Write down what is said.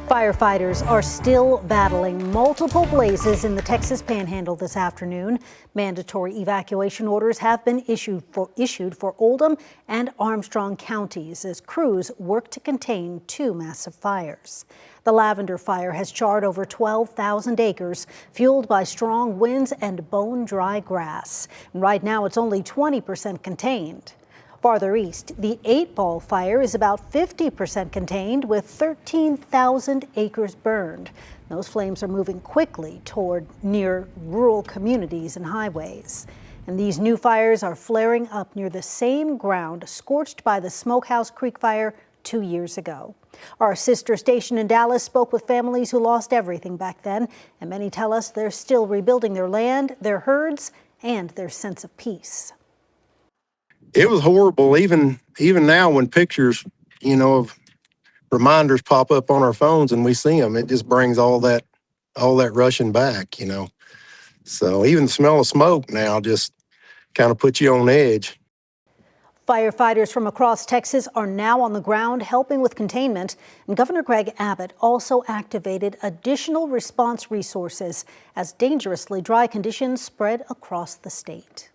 Firefighters are still battling multiple blazes in the Texas Panhandle this afternoon. Mandatory evacuation orders have been issued for Oldham and Armstrong counties as crews work to contain two massive fires. The Lavender fire has charred over 12,000 acres, fueled by strong winds and bone-dry grass. Right now, it's only 20% contained. Farther east, the 8-Ball fire is about 50% contained with 13,000 acres burned. Those flames are moving quickly toward near rural communities and highways. And these new fires are flaring up near the same ground scorched by the Smokehouse Creek fire 2 years ago. Our sister station in Dallas spoke with families who lost everything back then, and many tell us they're still rebuilding their land, their herds, and their sense of peace. It was horrible. Even now, when pictures, of reminders pop up on our phones and we see them, it just brings all that rushing back. So even the smell of smoke now just kind of puts you on edge. Firefighters from across Texas are now on the ground helping with containment, and Governor Greg Abbott also activated additional response resources as dangerously dry conditions spread across the state.